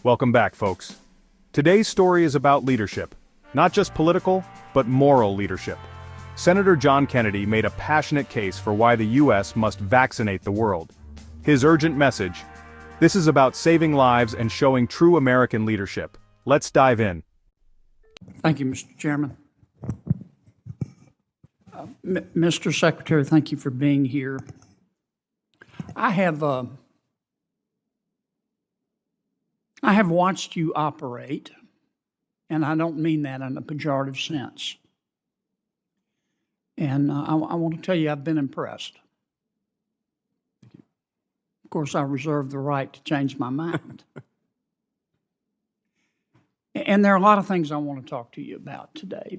Welcome back, folks. Today's story is about leadership. Not just political, but moral leadership. Senator John Kennedy made a passionate case for why the U.S. must vaccinate the world. His urgent message: this is about saving lives and showing true American leadership. Let's dive in. Thank you, Mr. Chairman. Mr. Secretary, thank you for being here. I have watched you operate, and I don't mean that in a pejorative sense. And I want to tell you, I've been impressed. Of course, I reserve the right to change my mind. And there are a lot of things I want to talk to you about today,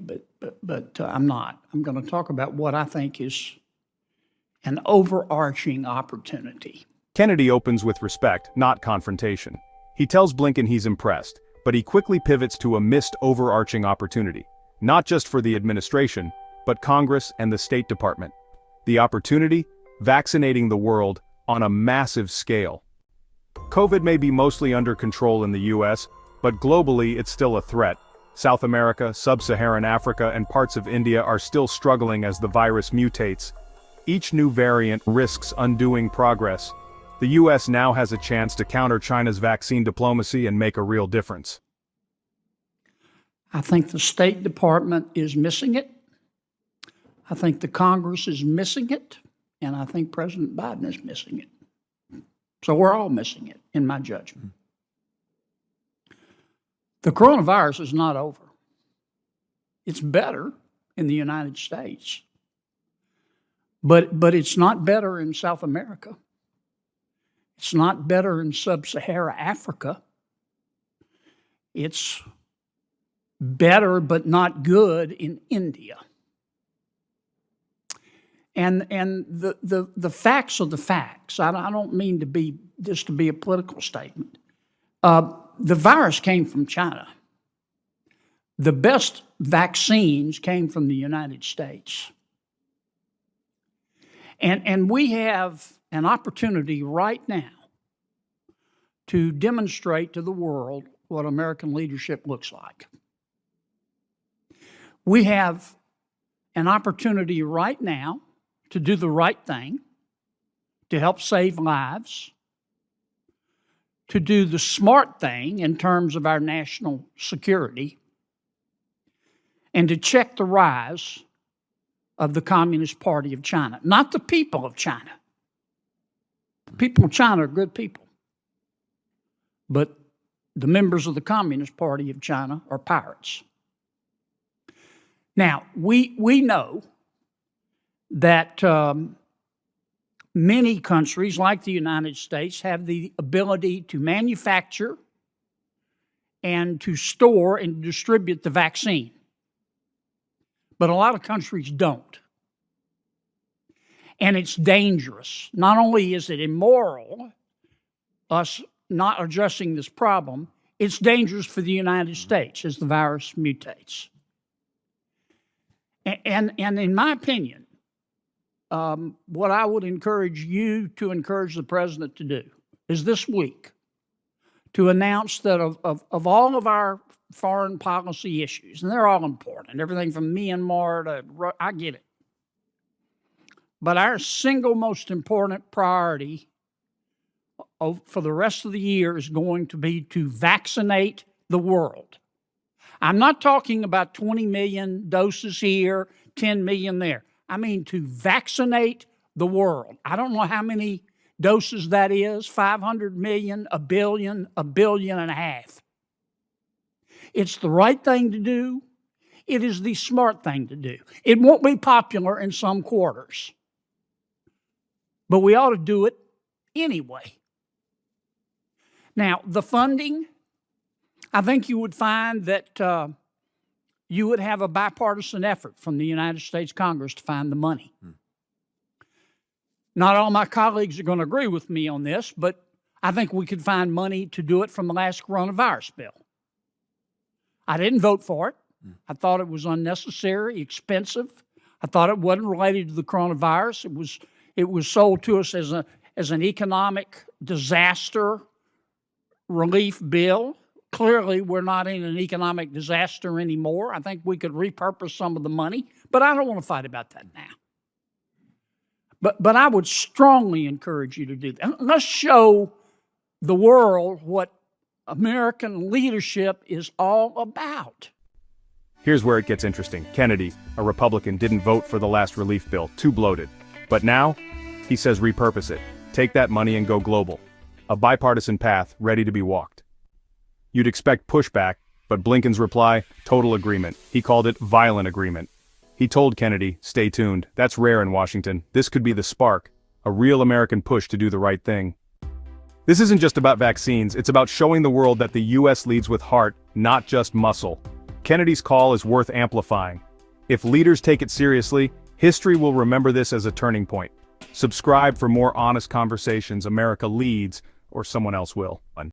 but I'm not. I'm going to talk about what I think is an overarching opportunity. Kennedy opens with respect, not confrontation. He tells Blinken he's impressed, but he quickly pivots to a missed overarching opportunity, not just for the administration, but Congress and the State Department. The opportunity? Vaccinating the world on a massive scale. COVID may be mostly under control in the US, but globally it's still a threat. South America, Sub-Saharan Africa, and parts of India are still struggling as the virus mutates. Each new variant risks undoing progress. The US now has a chance to counter China's vaccine diplomacy and make a real difference. I think the State Department is missing it. I think the Congress is missing it. And I think President Biden is missing it. So we're all missing it, in my judgment. The coronavirus is not over. It's better in the United States. But it's not better in South America. It's not better in Sub-Saharan Africa. It's better but not good in India. And the facts are the facts. I don't mean to be this to be a political statement. The virus came from China. The best vaccines came from the United States. And we have an opportunity right now to demonstrate to the world what American leadership looks like. We have an opportunity right now to do the right thing, to help save lives, to do the smart thing in terms of our national security, and to check the rise of the Communist Party of China. Not the people of China. The people of China are good people. But the members of the Communist Party of China are pirates. Now, we know that many countries, like the United States, have the ability to manufacture and to store and distribute the vaccine. But a lot of countries don't. And it's dangerous. Not only is it immoral, us not addressing this problem, it's dangerous for the United States as the virus mutates. And in my opinion, what I would encourage you to encourage the president to do is this week to announce that of all of our foreign policy issues, and they're all important, everything from Myanmar to, I get it. But our single most important priority for the rest of the year is going to be to vaccinate the world. I'm not talking about 20 million doses here, 10 million there. I mean to vaccinate the world. I don't know how many doses that is, 500 million, a billion and a half. It's the right thing to do. It is the smart thing to do. It won't be popular in some quarters, but we ought to do it anyway. Now, the funding, I think you would find that you would have a bipartisan effort from the United States Congress to find the money. Not all my colleagues are going to agree with me on this, but I think we could find money to do it from the last coronavirus bill. I didn't vote for it. I thought it was unnecessary, expensive. I thought it wasn't related to the coronavirus. It was sold to us as an economic disaster relief bill. Clearly, we're not in an economic disaster anymore. I think we could repurpose some of the money, but I don't want to fight about that now. But I would strongly encourage you to do that. Let's show the world what American leadership is all about. Here's where it gets interesting. Kennedy, a Republican, didn't vote for the last relief bill, too bloated. But now, he says repurpose it. Take that money and go global. A bipartisan path ready to be walked. You'd expect pushback, but Blinken's reply, total agreement. He called it violent agreement. He told Kennedy, stay tuned. That's rare in Washington. This could be the spark, a real American push to do the right thing. This isn't just about vaccines, it's about showing the world that the US leads with heart, not just muscle. Kennedy's call is worth amplifying. If leaders take it seriously, history will remember this as a turning point. Subscribe for more honest conversations. America leads, or someone else will.